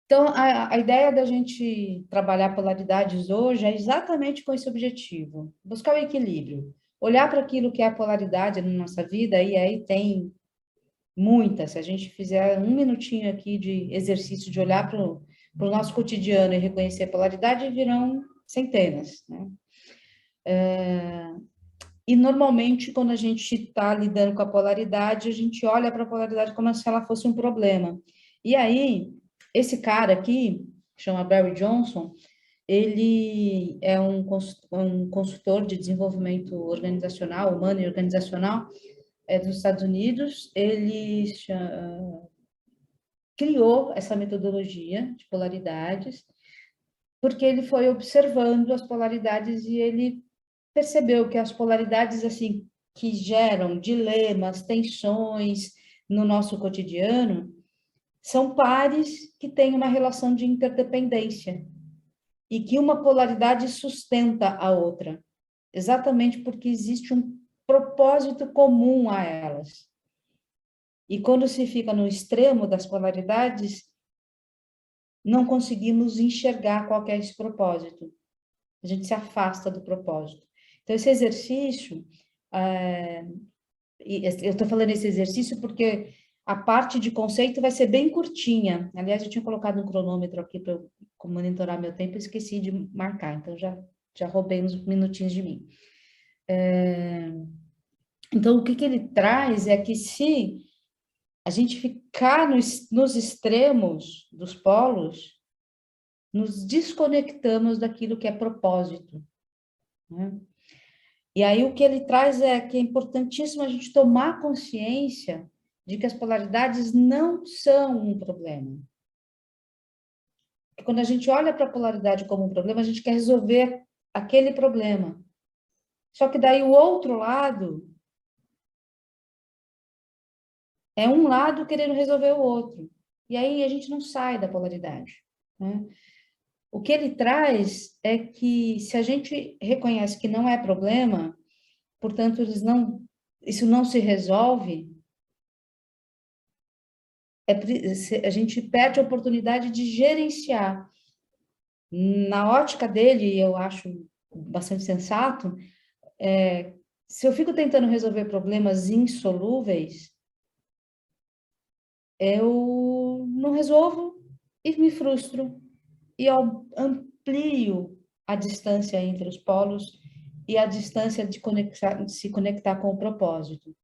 Então, a ideia da gente trabalhar polaridades hoje é exatamente com esse objetivo, buscar o equilíbrio, olhar para aquilo que é a polaridade na nossa vida, e aí tem muitas. Se a gente fizer um minutinho aqui de exercício de olhar para o nosso cotidiano e reconhecer a polaridade, virão centenas, né? E normalmente, quando a gente está lidando com a polaridade, a gente olha para a polaridade como se ela fosse um problema. E aí, esse cara aqui, que chama Barry Johnson, ele é um consultor de desenvolvimento organizacional, humano e organizacional, dos Estados Unidos. Ele criou essa metodologia de polaridades, porque ele foi observando as polaridades e ele percebeu que as polaridades assim que geram dilemas, tensões no nosso cotidiano são pares que têm uma relação de interdependência e que uma polaridade sustenta a outra, exatamente porque existe um propósito comum a elas. E quando se fica no extremo das polaridades, não conseguimos enxergar qual que é esse propósito. A gente se afasta do propósito. Então, esse exercício, eu estou falando esse exercício porque a parte de conceito vai ser bem curtinha. Aliás, eu tinha colocado um cronômetro aqui para eu monitorar meu tempo e esqueci de marcar, então já roubei uns minutinhos de mim. Então, o que ele traz é que se a gente ficar nos extremos dos polos, nos desconectamos daquilo que é propósito, né? E aí o que ele traz é que é importantíssimo a gente tomar consciência de que as polaridades não são um problema. Porque quando a gente olha para a polaridade como um problema, a gente quer resolver aquele problema. Só que daí o outro lado é um lado querendo resolver o outro. E aí a gente não sai da polaridade, né? O que ele traz é que se a gente reconhece que não é problema, portanto, isso não se resolve, a gente perde a oportunidade de gerenciar. Na ótica dele, eu acho bastante sensato, se eu fico tentando resolver problemas insolúveis, eu não resolvo e me frustro. E eu amplio a distância entre os polos e a distância de se conectar com o propósito.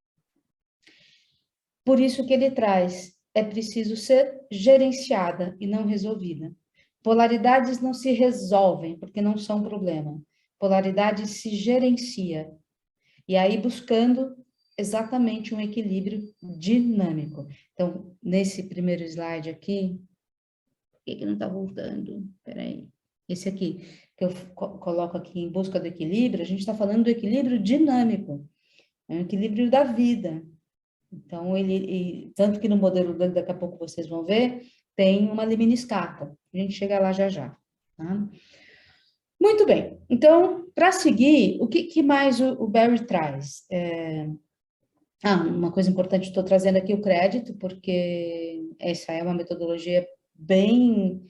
Por isso que ele traz, é preciso ser gerenciada e não resolvida. Polaridades não se resolvem, porque não são problema. Polaridade se gerencia. E aí buscando exatamente um equilíbrio dinâmico. Então, nesse primeiro slide aqui, por que não está voltando? Peraí. Esse aqui, que eu coloco aqui em busca do equilíbrio, a gente está falando do equilíbrio dinâmico, é um equilíbrio da vida. Então, tanto que no modelo daqui a pouco vocês vão ver, tem uma lemniscata. A gente chega lá já já. Tá? Muito bem. Então, para seguir, o que mais o Barry traz? Uma coisa importante, estou trazendo aqui o crédito, porque essa é uma metodologia bem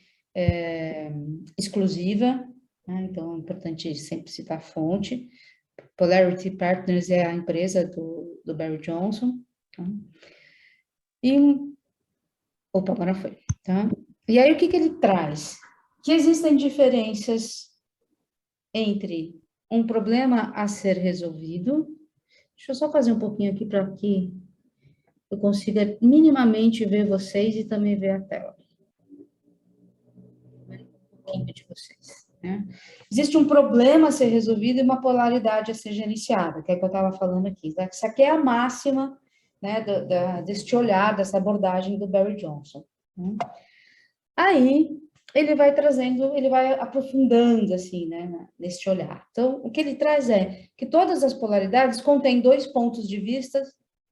exclusiva, né? Então é importante sempre citar a fonte. Polarity Partners é a empresa do Barry Johnson. Tá? E, opa, agora foi, tá? E aí, o que ele traz? Que existem diferenças entre um problema a ser resolvido. Deixa eu só fazer um pouquinho aqui para que eu consiga minimamente ver vocês e também ver a tela. Um pouquinho de vocês, né? Existe um problema a ser resolvido e uma polaridade a ser gerenciada, que é o que eu estava falando aqui. Tá? Isso aqui é a máxima, né, deste olhar, dessa abordagem do Barry Johnson. Né? Aí ele vai trazendo, ele vai aprofundando assim, né, neste olhar. Então, o que ele traz é que todas as polaridades contêm dois pontos de vista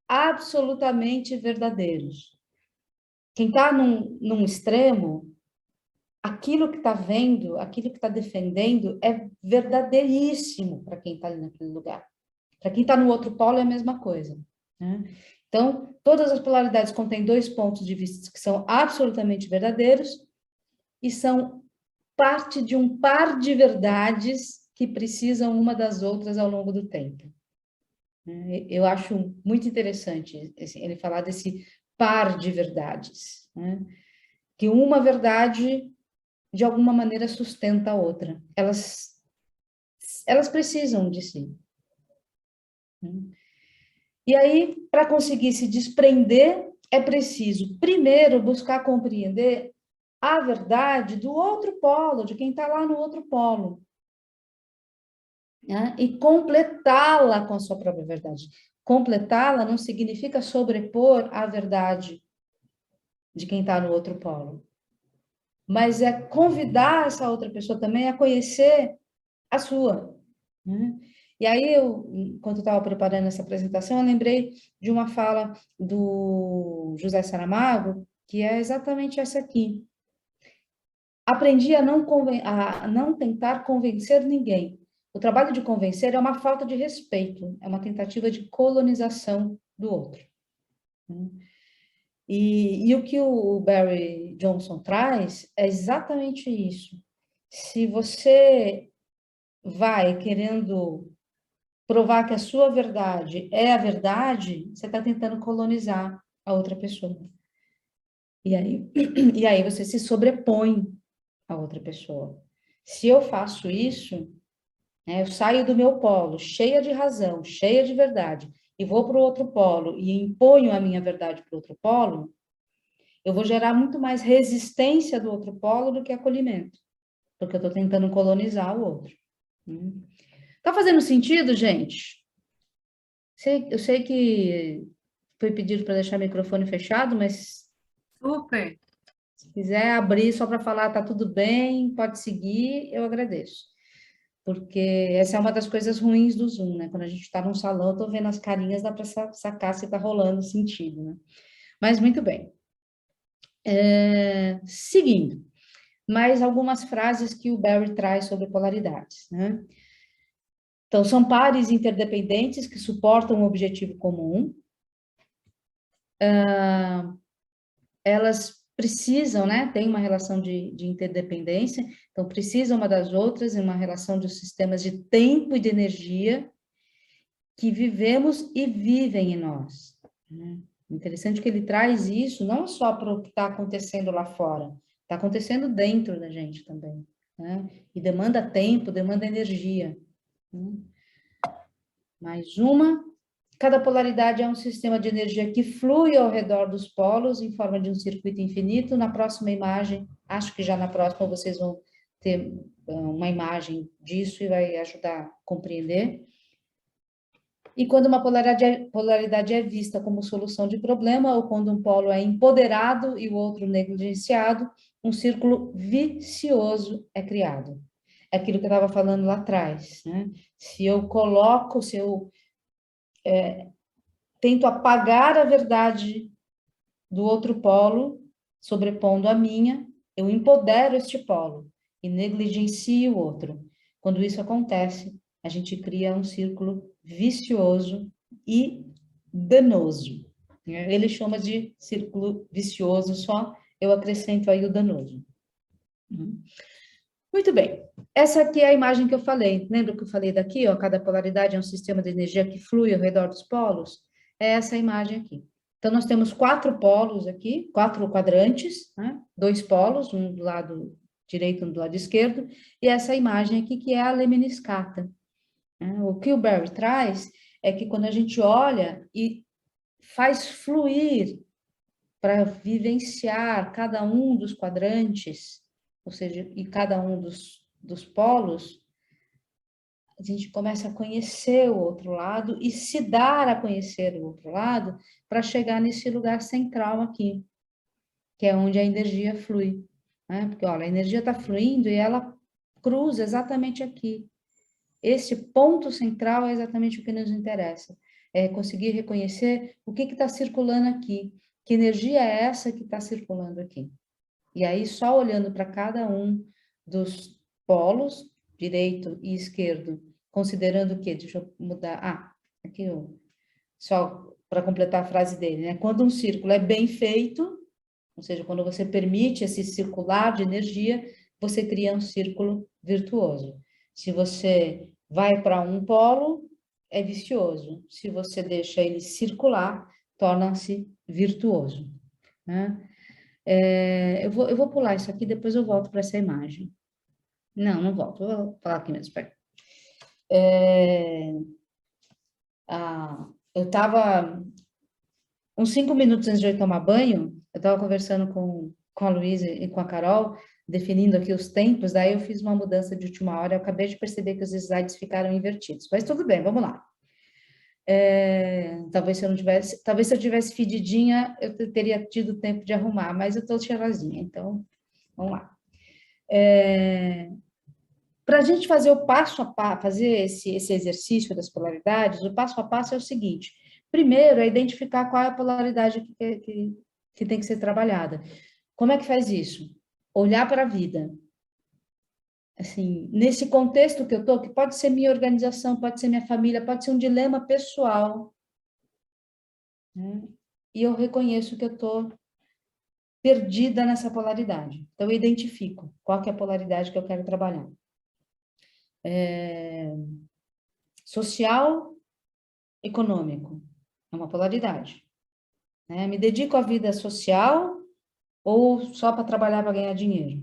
absolutamente verdadeiros. Quem está num extremo, aquilo que está vendo, aquilo que está defendendo é verdadeiríssimo para quem está ali naquele lugar. Para quem está no outro polo é a mesma coisa. Né? Então, todas as polaridades contêm dois pontos de vista que são absolutamente verdadeiros, e são parte de um par de verdades que precisam uma das outras ao longo do tempo. Eu acho muito interessante ele falar desse par de verdades, né? Que uma verdade, de alguma maneira, sustenta a outra. Elas precisam de si. E aí, para conseguir se desprender, é preciso, primeiro, buscar compreender a verdade do outro polo, de quem está lá no outro polo, né? E completá-la com a sua própria verdade. Completá-la não significa sobrepor a verdade de quem está no outro polo, mas é convidar essa outra pessoa também a conhecer a sua, né? E aí, enquanto eu estava preparando essa apresentação, eu lembrei de uma fala do José Saramago, que é exatamente essa aqui. Aprendi a não tentar convencer ninguém. O trabalho de convencer é uma falta de respeito, é uma tentativa de colonização do outro. E o que o Barry Johnson traz é exatamente isso. Se você vai querendo provar que a sua verdade é a verdade, você está tentando colonizar a outra pessoa. E aí você se sobrepõe à outra pessoa. Se eu faço isso, né, eu saio do meu polo, cheia de razão, cheia de verdade, e vou para o outro polo e imponho a minha verdade para o outro polo, eu vou gerar muito mais resistência do outro polo do que acolhimento, porque eu estou tentando colonizar o outro. Tá fazendo sentido, gente? Eu sei que foi pedido para deixar o microfone fechado, mas Super. se quiser abrir só para falar, tá tudo bem, pode seguir, eu agradeço. Porque essa é uma das coisas ruins do Zoom, né? Quando a gente está num salão, eu tô vendo as carinhas, dá para sacar se tá rolando sentido, né? Mas muito bem. Seguindo, mais algumas frases que o Barry traz sobre polaridades, né? Então, são pares interdependentes que suportam um objetivo comum. Elas precisam, né? Tem uma relação de interdependência, então precisam uma das outras, em uma relação de sistemas de tempo e de energia que vivemos e vivem em nós. Né? Interessante que ele traz isso não só para o que está acontecendo lá fora, está acontecendo dentro da gente também. Né? E demanda tempo, demanda energia. Né? Mais uma. Cada polaridade é um sistema de energia que flui ao redor dos polos em forma de um circuito infinito. Na próxima imagem, acho que já na próxima vocês vão ter uma imagem disso e vai ajudar a compreender. E quando uma polaridade é vista como solução de problema, ou quando um polo é empoderado e o outro negligenciado, um círculo vicioso é criado. É aquilo que eu estava falando lá atrás, né? Se eu tento apagar a verdade do outro polo, sobrepondo a minha, eu empodero este polo e negligencio o outro. Quando isso acontece, a gente cria um círculo vicioso e danoso. Ele chama de círculo vicioso, só eu acrescento aí o danoso. Muito bem. Essa aqui é a imagem que eu falei. Lembra que eu falei daqui, ó, cada polaridade é um sistema de energia que flui ao redor dos polos? É essa imagem aqui. Então, nós temos 4 polos aqui, 4 quadrantes, né? 2 polos, um do lado direito e um do lado esquerdo, e essa imagem aqui que é a lemniscata. Né? O que o Barry traz é que quando a gente olha e faz fluir para vivenciar cada um dos quadrantes, ou seja, e cada um dos polos, a gente começa a conhecer o outro lado e se dar a conhecer o outro lado para chegar nesse lugar central aqui, que é onde a energia flui. Né? Porque, olha, a energia está fluindo e ela cruza exatamente aqui. Esse ponto central é exatamente o que nos interessa. É conseguir reconhecer o que está circulando aqui. Que energia é essa que está circulando aqui? E aí, só olhando para cada um dos polos, direito e esquerdo, considerando o quê? Deixa eu mudar. Ah, aqui só para completar a frase dele, né? Quando um círculo é bem feito, Ou seja, quando você permite esse circular de energia, você cria um círculo virtuoso. Se você vai para um polo, é vicioso. Se você deixa ele circular, torna-se virtuoso, né? Eu vou pular isso aqui, depois eu volto para essa imagem. Não, não volto, vou falar aqui mesmo. Espera. Eu estava, uns 5 minutos antes de eu tomar banho, eu estava conversando com a Luísa e com a Carol, definindo aqui os tempos, daí eu fiz uma mudança de última hora, eu acabei de perceber que os slides ficaram invertidos, mas tudo bem, vamos lá. Talvez se eu tivesse fedidinha, eu teria tido tempo de arrumar, mas eu estou cheirosinha, então, vamos lá. Para a gente fazer o passo a passo, fazer esse exercício das polaridades, o passo a passo é o seguinte: primeiro é identificar qual é a polaridade que tem que ser trabalhada. Como é que faz isso? Olhar para a vida. Assim, nesse contexto que eu estou, que pode ser minha organização, pode ser minha família, pode ser um dilema pessoal, né? E eu reconheço que eu estou perdida nessa polaridade. Então, eu identifico qual que é a polaridade que eu quero trabalhar. Social, econômico. É uma polaridade, né? Me dedico à vida social ou só para trabalhar para ganhar dinheiro?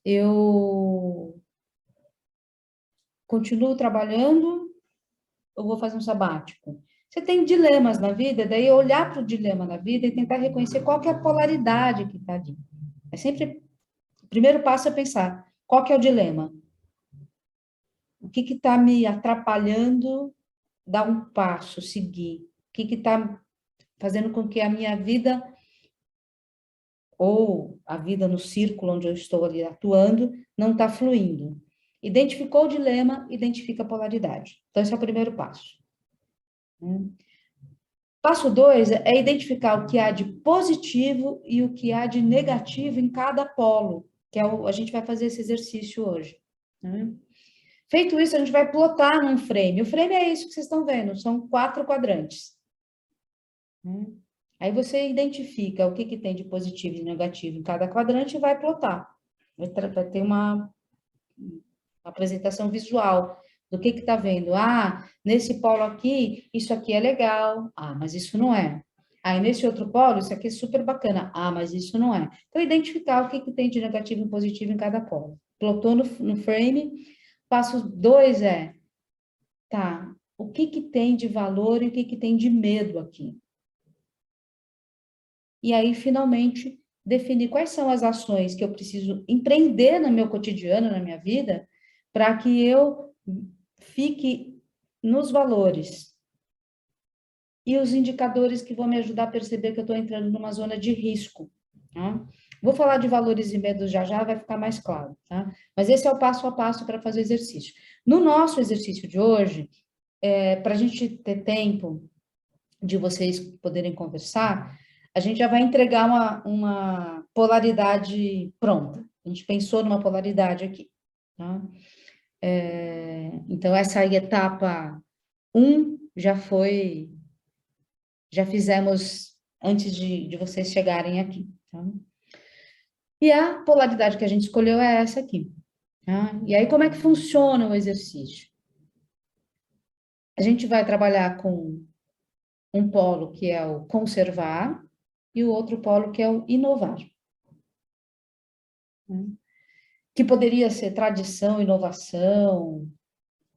Eu continuo trabalhando ou vou fazer um sabático? Você tem dilemas na vida, daí olhar para o dilema na vida e tentar reconhecer qual que é a polaridade que está ali. É sempre, o primeiro passo é pensar, qual que é o dilema? O que está me atrapalhando dar um passo, seguir? O que está fazendo com que a minha vida ou a vida no círculo onde eu estou ali atuando não está fluindo? Identificou o dilema, identifica a polaridade. Então, esse é o primeiro passo. Passo 2 é identificar o que há de positivo e o que há de negativo em cada polo, que é a gente vai fazer esse exercício hoje. Feito isso, a gente vai plotar num frame. O frame é isso que vocês estão vendo, são 4 quadrantes. Aí você identifica o que tem de positivo e negativo em cada quadrante e vai plotar. Vai ter uma apresentação visual do que está vendo. Ah, nesse polo aqui, isso aqui é legal. Ah, mas isso não é. Aí, nesse outro polo, isso aqui é super bacana. Ah, mas isso não é. Então, identificar o que tem de negativo e positivo em cada polo. Plotou no frame. Passo 2 tá, o que tem de valor e o que tem de medo aqui? E aí, finalmente, definir quais são as ações que eu preciso empreender no meu cotidiano, na minha vida, para que eu fique nos valores e os indicadores que vão me ajudar a perceber que eu estou entrando numa zona de risco. Tá? Vou falar de valores e medos já já, vai ficar mais claro, tá? Mas esse é o passo a passo para fazer o exercício. No nosso exercício de hoje, para a gente ter tempo de vocês poderem conversar, a gente já vai entregar uma polaridade pronta. A gente pensou numa polaridade aqui, tá? Então, essa aí, etapa 1 já fizemos antes de vocês chegarem aqui, tá? E a polaridade que a gente escolheu é essa aqui, tá? E aí, como é que funciona o exercício? A gente vai trabalhar com um polo que é o conservar e o outro polo que é o inovar. Que poderia ser tradição, inovação,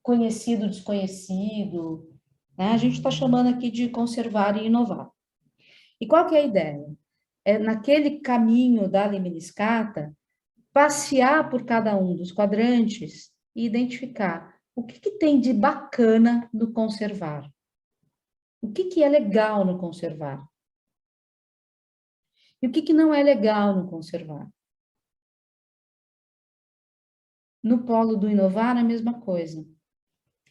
conhecido, desconhecido, né? A gente está chamando aqui de conservar e inovar. E qual que é a ideia? É naquele caminho da Lemniscata, passear por cada um dos quadrantes e identificar o que tem de bacana no conservar. O que é legal no conservar? E o que não é legal no conservar? No polo do inovar, a mesma coisa.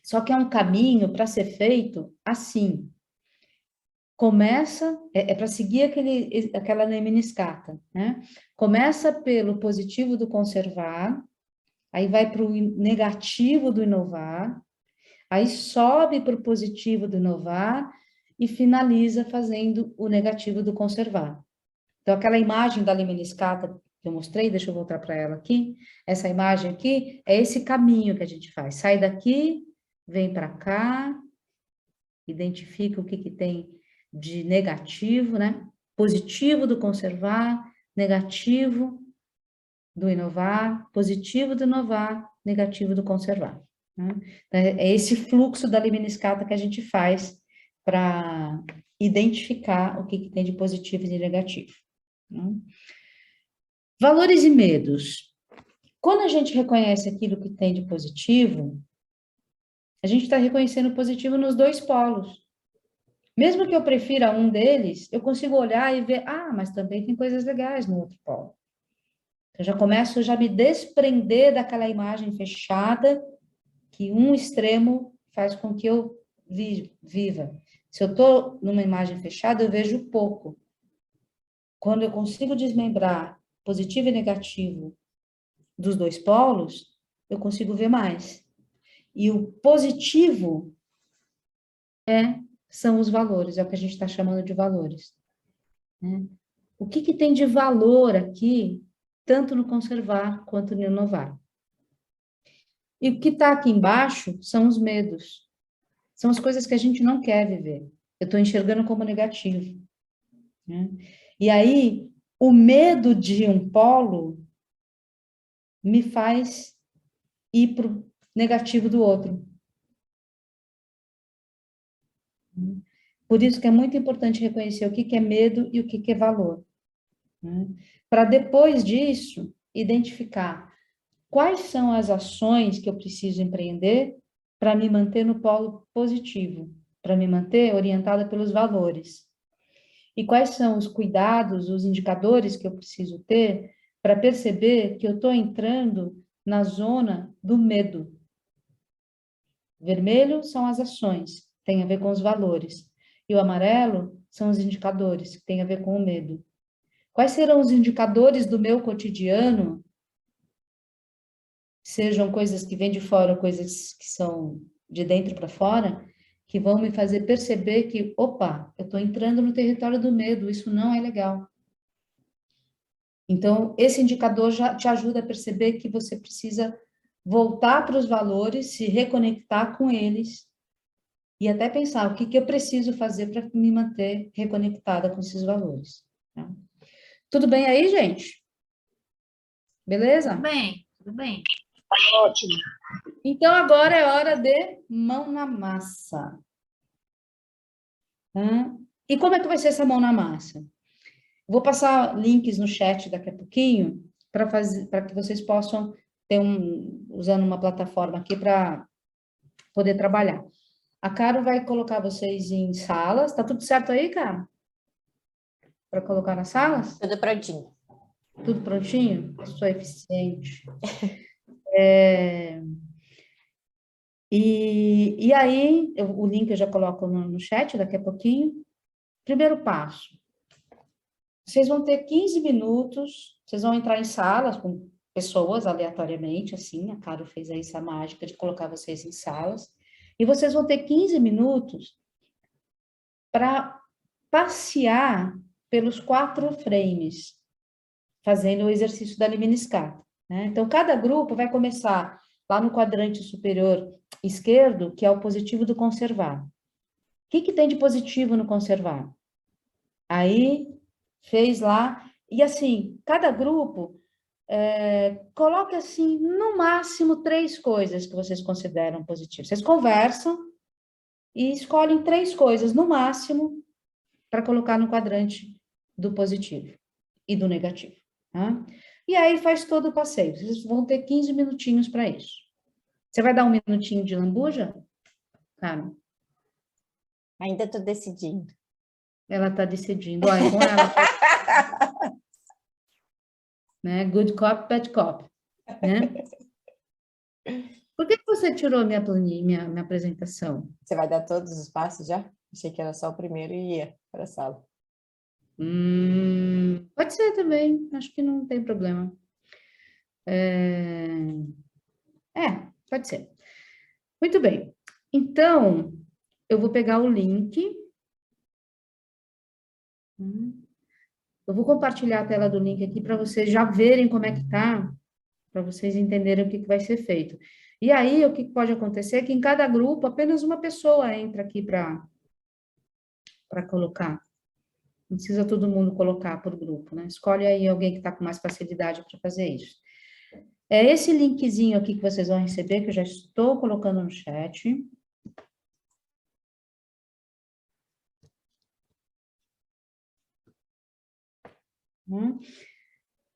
Só que é um caminho para ser feito assim. Começa, para seguir aquela lemniscata, né? Começa pelo positivo do conservar, aí vai para o negativo do inovar, aí sobe para o positivo do inovar e finaliza fazendo o negativo do conservar. Então, aquela imagem da lemniscata que eu mostrei, deixa eu voltar para ela aqui, essa imagem aqui é esse caminho que a gente faz. Sai daqui, vem para cá, identifica o que, que tem de negativo, né? Positivo do conservar, negativo do inovar, positivo do inovar, negativo do conservar. Né? É esse fluxo da lemniscata que a gente faz para identificar o que, que tem de positivo e de negativo. Né? Valores e medos. Quando a gente reconhece aquilo que tem de positivo, a gente está reconhecendo o positivo nos dois polos. Mesmo que eu prefira um deles, eu consigo olhar e ver, mas também tem coisas legais no outro polo. Eu já começo a me desprender daquela imagem fechada que um extremo faz com que eu viva. Se eu estou numa imagem fechada, eu vejo pouco. Quando eu consigo desmembrar positivo e negativo dos dois polos, eu consigo ver mais. E o positivo são os valores, é o que a gente está chamando de valores. Né? O que, que tem de valor aqui, tanto no conservar quanto no inovar? E o que está aqui embaixo são os medos. São as coisas que a gente não quer viver. Eu estou enxergando como negativo. Né? E aí, o medo de um polo me faz ir para o negativo do outro. Por isso que é muito importante reconhecer o que, que é medo e o que, que é valor. Né? Para depois disso, identificar quais são as ações que eu preciso empreender para me manter no polo positivo, para me manter orientada pelos valores. E quais são os cuidados, os indicadores que eu preciso ter para perceber que eu estou entrando na zona do medo. Vermelho são as ações, tem a ver com os valores. E o amarelo são os indicadores, que tem a ver com o medo. Quais serão os indicadores do meu cotidiano, sejam coisas que vêm de fora, coisas que são de dentro para fora, que vão me fazer perceber que, opa, eu estou entrando no território do medo, isso não é legal. Então, esse indicador já te ajuda a perceber que você precisa voltar para os valores, se reconectar com eles e até pensar o que, que eu preciso fazer para me manter reconectada com esses valores. Tá? Tudo bem aí, gente? Beleza? Tudo bem, tudo bem. Ótimo. Então, agora é hora de mão na massa. Tá? E como é que vai ser essa mão na massa? Vou passar links no chat daqui a pouquinho para que vocês possam ter usando uma plataforma aqui para poder trabalhar. A Caro vai colocar vocês em salas. Tá tudo certo aí, Caro? Para colocar nas salas? Tudo prontinho. Tudo prontinho? Sou eficiente. E aí, o link eu já coloco no chat daqui a pouquinho. Primeiro passo. Vocês vão ter 15 minutos, vocês vão entrar em salas com pessoas aleatoriamente, assim, a Caro fez aí essa mágica de colocar vocês em salas, e vocês vão ter 15 minutos para passear pelos 4 frames, fazendo o exercício da lemniscata, né? Então, cada grupo vai começar lá no quadrante superior esquerdo, que é o positivo do conservar. O que, que tem de positivo no conservar? Aí, fez lá, e assim, cada grupo coloque assim, no máximo 3 coisas que vocês consideram positivas. Vocês conversam e escolhem 3 coisas, no máximo, para colocar no quadrante do positivo e do negativo. Tá? E aí faz todo o passeio. Vocês vão ter 15 minutinhos para isso. Você vai dar um minutinho de lambuja, Carmen? Ainda estou decidindo. Ela está decidindo. Olha, com ela. Né? Good cop, bad cop. Né? Por que você tirou minha planilha, minha apresentação? Você vai dar todos os passos já? Achei que era só o primeiro e ia para a sala. Pode ser também, acho que não tem problema. Pode ser. Muito bem. Então, eu vou pegar o link Eu vou compartilhar a tela do link aqui para vocês já verem como é que tá, para vocês entenderem o que vai ser feito. E aí, o que pode acontecer é que em cada grupo, apenas uma pessoa entra aqui para colocar. Não precisa todo mundo colocar por grupo, né? Escolhe aí alguém que está com mais facilidade para fazer isso. É esse linkzinho aqui que vocês vão receber, que eu já estou colocando no chat.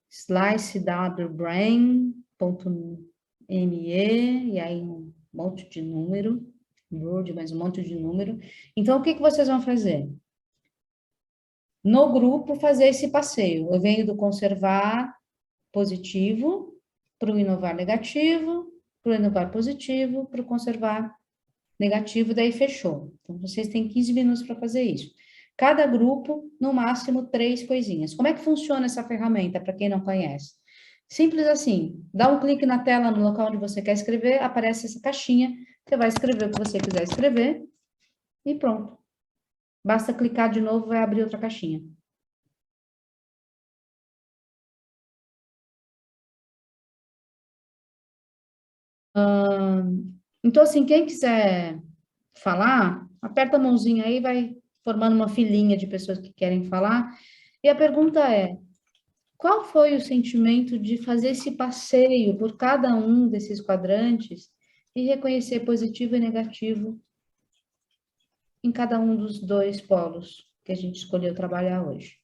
slicewbrain.me, e aí um monte de número, Word, mais um monte de número. Então, o que vocês vão fazer? No grupo, fazer esse passeio. Eu venho do conservar positivo para o inovar negativo, para o inovar positivo, para o conservar negativo, daí fechou. Então, vocês têm 15 minutos para fazer isso. Cada grupo, no máximo, 3 coisinhas. Como é que funciona essa ferramenta, para quem não conhece? Simples assim, dá um clique na tela, no local onde você quer escrever, aparece essa caixinha, você vai escrever o que você quiser escrever, e pronto. Basta clicar de novo, vai abrir outra caixinha. Então, assim, quem quiser falar, aperta a mãozinha aí, vai formando uma filinha de pessoas que querem falar. E a pergunta é: qual foi o sentimento de fazer esse passeio por cada um desses quadrantes e reconhecer positivo e negativo em cada um dos 2 polos que a gente escolheu trabalhar hoje?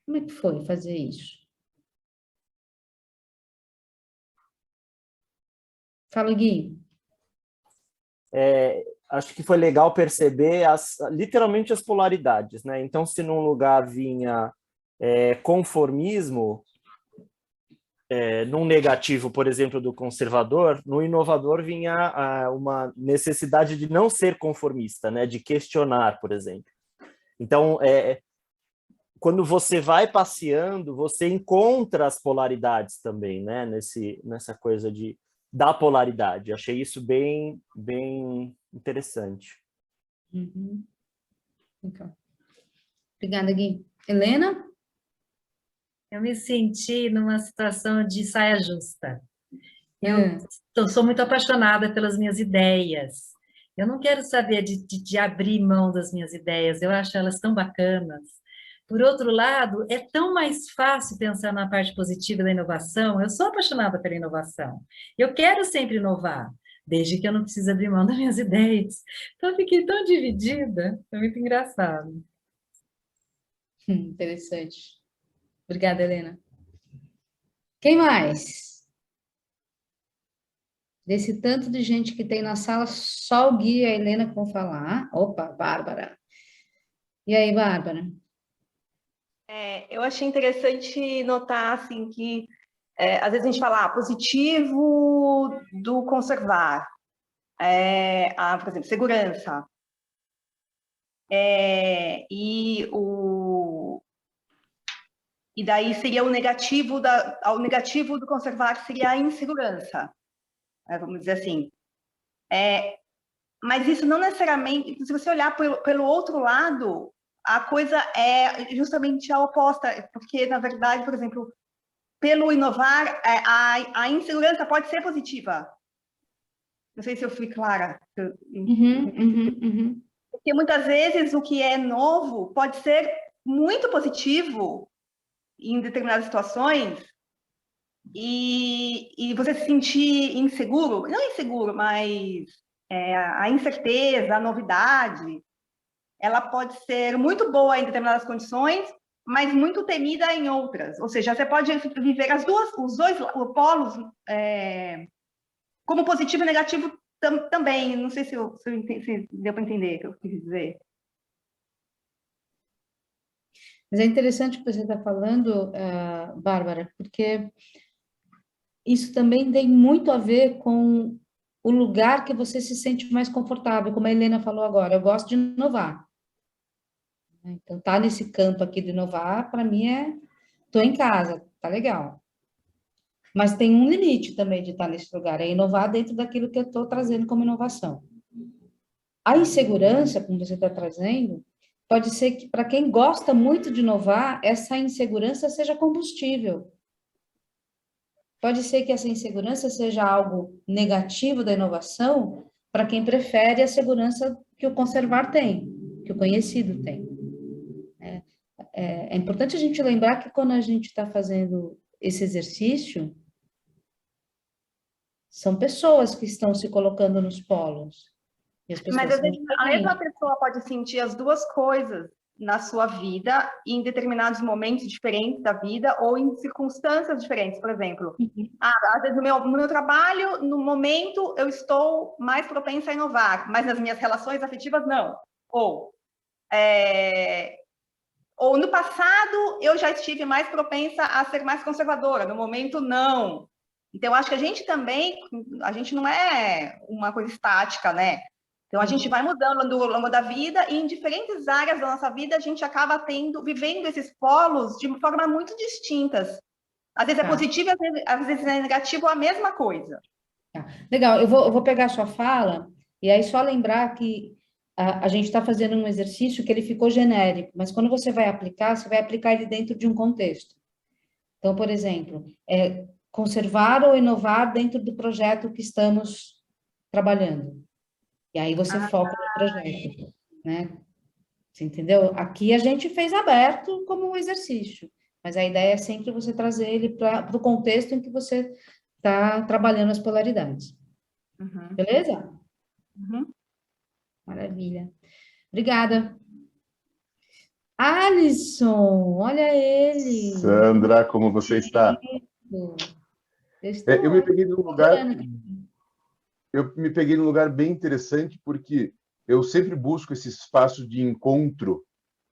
Como é que foi fazer isso? Fala, Gui. Acho que foi legal perceber literalmente as polaridades, né? Então, se num lugar vinha conformismo, num negativo, por exemplo, do conservador, no inovador vinha uma necessidade de não ser conformista, né? De questionar, por exemplo. Então, quando você vai passeando, você encontra as polaridades também, né? Nessa coisa da polaridade. Achei isso bem, bem interessante. Uhum. Então. Obrigada, Gui. Helena? Eu me senti numa situação de saia justa. Eu sou muito apaixonada pelas minhas ideias. Eu não quero saber de abrir mão das minhas ideias, eu acho elas tão bacanas. Por outro lado, é tão mais fácil pensar na parte positiva da inovação. Eu sou apaixonada pela inovação. Eu quero sempre inovar, desde que eu não precise abrir mão das minhas ideias. Então, eu fiquei tão dividida, foi muito engraçado. Interessante. Obrigada, Helena. Quem mais? Desse tanto de gente que tem na sala, só o Gui e a Helena que vão falar. Opa, Bárbara. E aí, Bárbara? Eu achei interessante notar assim, que às vezes a gente fala positivo do conservar, por exemplo, segurança. E daí seria o negativo do conservar seria a insegurança, vamos dizer assim. Mas isso não necessariamente, se você olhar pelo outro lado, a coisa é justamente a oposta, porque, na verdade, por exemplo, pelo inovar, a insegurança pode ser positiva. Não sei se eu fui clara. Porque muitas vezes o que é novo pode ser muito positivo em determinadas situações e você se sentir inseguro, não inseguro, mas a incerteza, a novidade, ela pode ser muito boa em determinadas condições, mas muito temida em outras. Ou seja, você pode viver os dois polos como positivo e negativo também. Não sei se deu para entender o que eu quis dizer. Mas é interessante o que você está falando, Bárbara, porque isso também tem muito a ver com o lugar que você se sente mais confortável, como a Helena falou agora. Eu gosto de inovar. Então, tá nesse campo aqui de inovar, para mim tô em casa, tá legal. Mas tem um limite também de estar nesse lugar, é inovar dentro daquilo que eu estou trazendo como inovação. A insegurança, como você está trazendo, pode ser que, para quem gosta muito de inovar, essa insegurança seja combustível. Pode ser que essa insegurança seja algo negativo da inovação para quem prefere a segurança que o conservar tem, que o conhecido tem. É importante a gente lembrar que quando a gente está fazendo esse exercício, são pessoas que estão se colocando nos polos. E as pessoas Mas às são vezes a mesma diferentes. pessoa pode sentir as duas coisas na sua vida, em determinados momentos diferentes da vida ou em circunstâncias diferentes. Por exemplo, às vezes no meu trabalho, no momento, eu estou mais propensa a inovar, mas nas minhas relações afetivas, não. Ou no passado, eu já estive mais propensa a ser mais conservadora, no momento, não. Então, acho que a gente não é uma coisa estática, né? Então, a gente vai mudando ao longo da vida e em diferentes áreas da nossa vida, a gente acaba vivendo esses polos de forma muito distintas. Às vezes é positivo, às vezes é negativo, a mesma coisa. Legal, eu vou pegar a sua fala, e aí só lembrar que a gente está fazendo um exercício que ele ficou genérico, mas quando você vai aplicar ele dentro de um contexto. Então, por exemplo, conservar ou inovar dentro do projeto que estamos trabalhando. E aí você foca no projeto, né? Você entendeu? Aqui a gente fez aberto como um exercício, mas a ideia é sempre você trazer ele para o contexto em que você está trabalhando as polaridades. Uhum. Beleza? Uhum. Maravilha. Obrigada. Alisson, olha ele. Sandra, como você está? Eu me peguei num lugar, bem interessante, porque eu sempre busco esse espaço de encontro,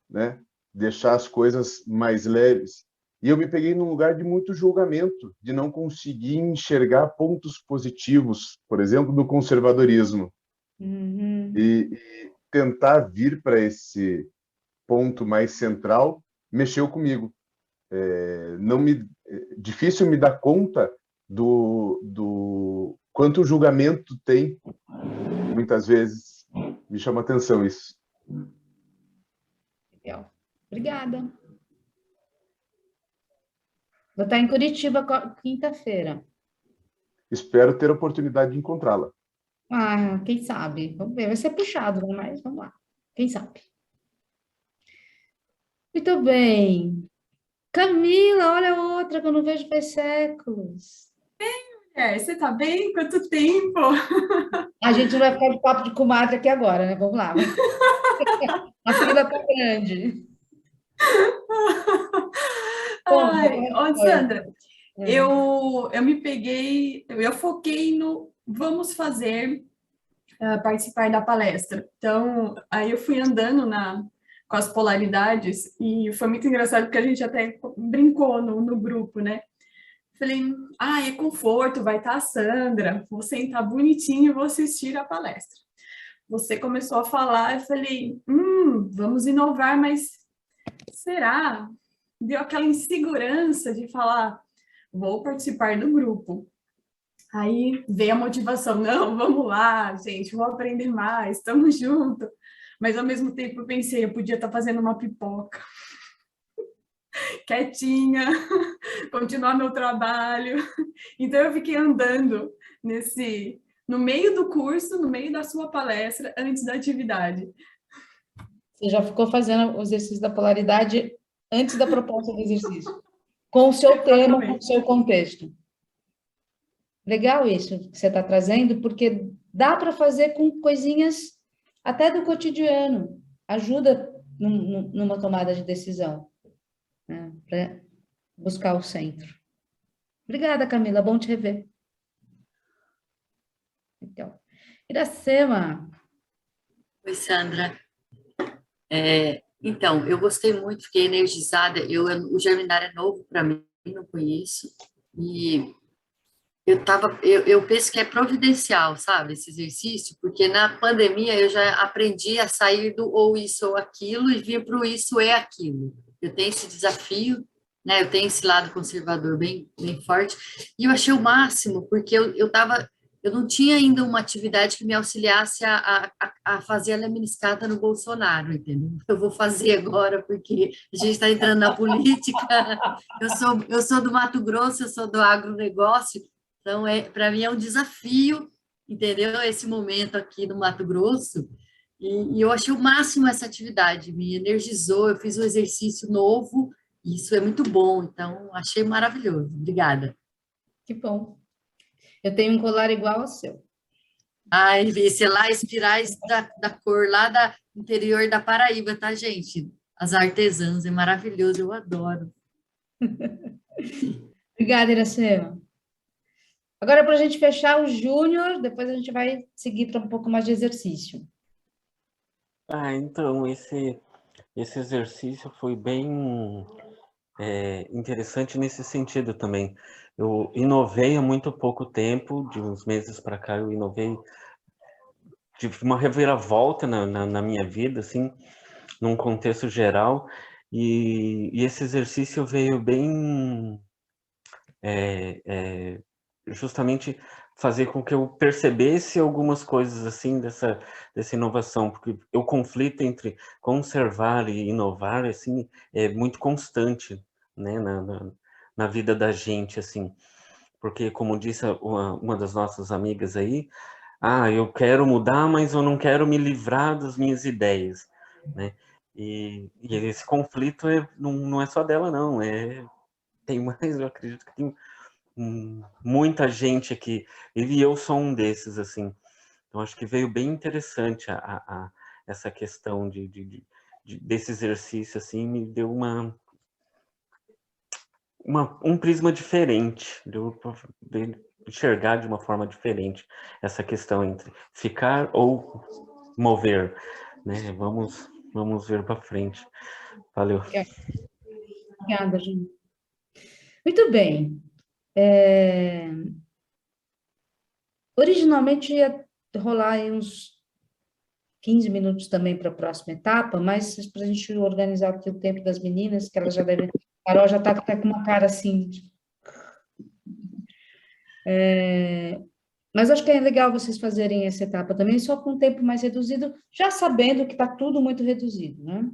né? Deixar as coisas mais leves. E eu me peguei num lugar de muito julgamento, de não conseguir enxergar pontos positivos, por exemplo, do conservadorismo. Uhum. E tentar vir para esse ponto mais central mexeu comigo. Difícil me dar conta do quanto o julgamento tem, muitas vezes. Me chama atenção isso. Legal. Obrigada. Vou estar em Curitiba quinta-feira. Espero ter a oportunidade de encontrá-la. Quem sabe? Vamos ver. Vai ser puxado, né? Mas vamos lá. Quem sabe? Muito bem. Camila, olha outra que eu não vejo faz séculos. Você tá bem? Quanto tempo? A gente não vai ficar de papo de comadre aqui agora, né? Vamos lá. A fila tá grande. Sandra, eu me peguei, eu foquei no vamos fazer, participar da palestra. Então, aí eu fui andando com as polaridades e foi muito engraçado porque a gente até brincou no grupo, né? Falei, é conforto, vai estar a Sandra, vou sentar bonitinho e vou assistir a palestra. Você começou a falar, eu falei, vamos inovar, mas será? Deu aquela insegurança de falar, vou participar do grupo. Aí veio a motivação, não, vamos lá, gente, vou aprender mais, estamos juntos. Mas ao mesmo tempo eu pensei, eu podia estar fazendo uma pipoca. Quietinha, continuar meu trabalho. Então eu fiquei andando no meio do curso, no meio da sua palestra, antes da atividade. Você já ficou fazendo o exercício da polaridade antes da proposta do exercício, com o seu tema, com o seu contexto. Legal isso que você está trazendo, porque dá para fazer com coisinhas até do cotidiano, ajuda numa tomada de decisão, né, para buscar o centro. Obrigada, Camila, bom te rever. Então, Iracema. Oi, Sandra. Então, eu gostei muito, fiquei energizada. O Germinar é novo para mim, não conheço. E eu penso que é providencial, sabe, esse exercício, porque na pandemia eu já aprendi a sair do ou isso ou aquilo e vir para o isso é aquilo. Eu tenho esse desafio, né? Eu tenho esse lado conservador bem, bem forte. E eu achei o máximo, porque eu estava eu não tinha ainda uma atividade que me auxiliasse a fazer a lemniscata no Bolsonaro, entendeu? Eu vou fazer agora, porque a gente está entrando na política. Eu sou do Mato Grosso, eu sou do agronegócio, então, para mim é um desafio, entendeu? Esse momento aqui no Mato Grosso. E eu achei o máximo essa atividade, me energizou, eu fiz um exercício novo, e isso é muito bom, então achei maravilhoso. Obrigada. Que bom. Eu tenho um colar igual ao seu. Ai, esse lá, espirais da cor lá da interior da Paraíba, tá, gente? As artesãs, é maravilhoso, eu adoro. Obrigada, Iracema. Agora, para a gente fechar o Júnior, depois a gente vai seguir para um pouco mais de exercício. Então, esse exercício foi bem interessante nesse sentido também. Eu inovei há muito pouco tempo, de uns meses para cá, eu inovei, tive uma reviravolta na minha vida, assim, num contexto geral, e esse exercício veio bem justamente fazer com que eu percebesse algumas coisas assim dessa inovação, porque o conflito entre conservar e inovar assim é muito constante, né, na vida da gente, assim, porque como disse uma das nossas amigas aí, eu quero mudar, mas eu não quero me livrar das minhas ideias, né? E esse conflito não é só dela, não, tem mais, eu acredito que tem muita gente aqui, e eu sou um desses, assim. Então, acho que veio bem interessante essa questão desse exercício, assim, me deu um prisma diferente, deu para enxergar de uma forma diferente essa questão entre ficar ou mover, né? Vamos ver para frente. Valeu. Obrigada, Júnior. Muito bem. Originalmente ia rolar aí uns 15 minutos também para a próxima etapa, mas para a gente organizar aqui o tempo das meninas, que elas já devem... Carol já está com uma cara assim... Mas acho que é legal vocês fazerem essa etapa também, só com um tempo mais reduzido, já sabendo que está tudo muito reduzido, né?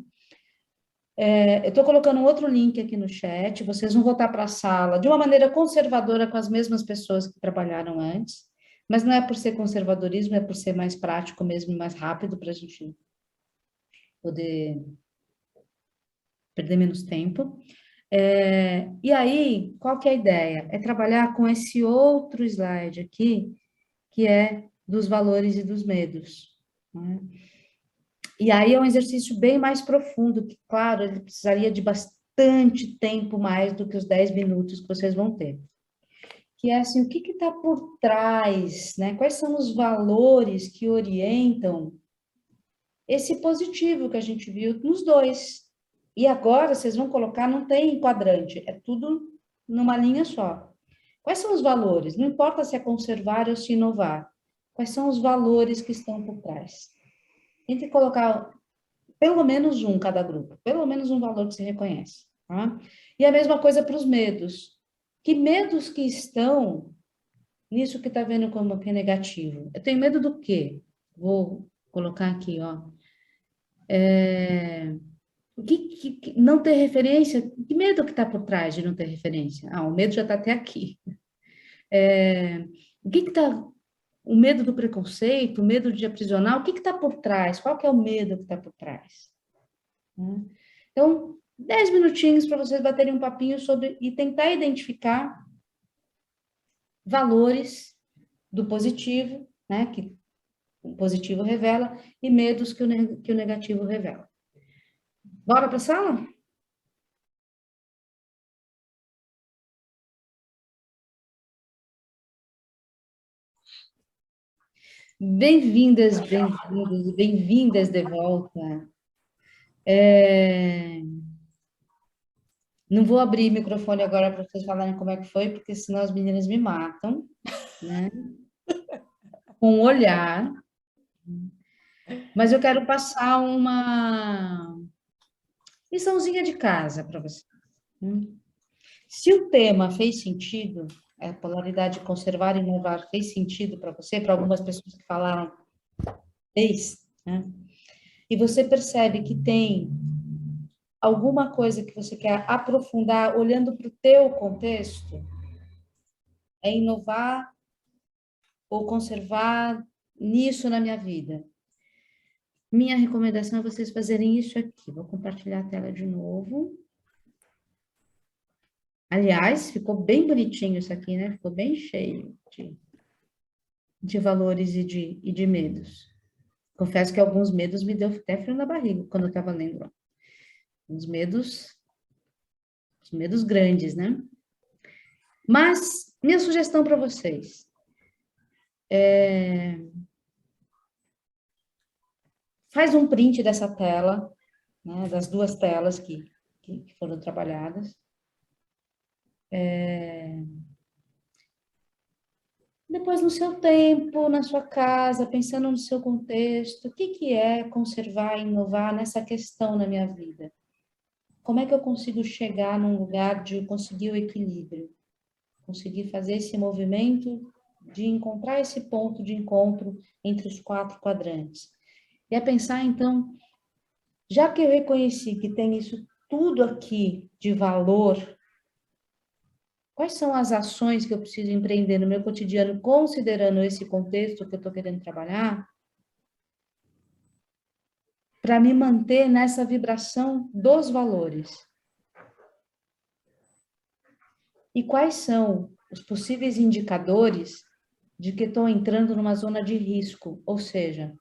Eu estou colocando um outro link aqui no chat, vocês vão voltar para a sala de uma maneira conservadora com as mesmas pessoas que trabalharam antes, mas não é por ser conservadorismo, é por ser mais prático mesmo e mais rápido para a gente poder perder menos tempo. E aí, qual que é a ideia? É trabalhar com esse outro slide aqui, que é dos valores e dos medos, né? E aí é um exercício bem mais profundo, que, claro, ele precisaria de bastante tempo mais do que os 10 minutos que vocês vão ter. Que é assim, o que está por trás, né? Quais são os valores que orientam esse positivo que a gente viu nos dois. E agora vocês vão colocar, não tem quadrante, é tudo numa linha só. Quais são os valores? Não importa se é conservar ou se inovar. Quais são os valores que estão por trás? Tem que colocar pelo menos um cada grupo, pelo menos um valor que se reconhece. Tá? E a mesma coisa para os medos. Que medos que estão nisso que está vendo como que é negativo? Eu tenho medo do quê? Vou colocar aqui, ó. Não ter referência? Que medo que está por trás de não ter referência? O medo já está até aqui. O que está... O medo do preconceito, o medo de aprisionar, o que está por trás? Qual que é o medo que está por trás? Então, 10 minutinhos para vocês baterem um papinho sobre e tentar identificar valores do positivo, né, que o positivo revela, e medos que o negativo revela. Bora para a sala? Bem-vindas, bem-vindos, bem-vindas de volta. Não vou abrir o microfone agora para vocês falarem como é que foi, porque senão as meninas me matam, né? Com o olhar. Mas eu quero passar uma liçãozinha de casa para vocês. Se o tema fez sentido, a polaridade conservar e inovar fez sentido para você, para algumas pessoas que falaram fez, né? E você percebe que tem alguma coisa que você quer aprofundar olhando para o teu contexto, é inovar ou conservar nisso na minha vida. Minha recomendação é vocês fazerem isso aqui. Vou compartilhar a tela de novo. Aliás, ficou bem bonitinho isso aqui, né? Ficou bem cheio de valores e de medos. Confesso que alguns medos me deu até frio na barriga quando eu estava lendo lá. Os medos grandes, né? Mas, minha sugestão para vocês faz um print dessa tela, né, das duas telas que foram trabalhadas. Depois, no seu tempo, na sua casa, pensando no seu contexto, o que é conservar e inovar nessa questão na minha vida? Como é que eu consigo chegar num lugar de conseguir o equilíbrio? Conseguir fazer esse movimento de encontrar esse ponto de encontro entre os 4 quadrantes. E é pensar, então, já que eu reconheci que tem isso tudo aqui de valor, quais são as ações que eu preciso empreender no meu cotidiano, considerando esse contexto que eu estou querendo trabalhar, para me manter nessa vibração dos valores? E quais são os possíveis indicadores de que estou entrando numa zona de risco, ou seja,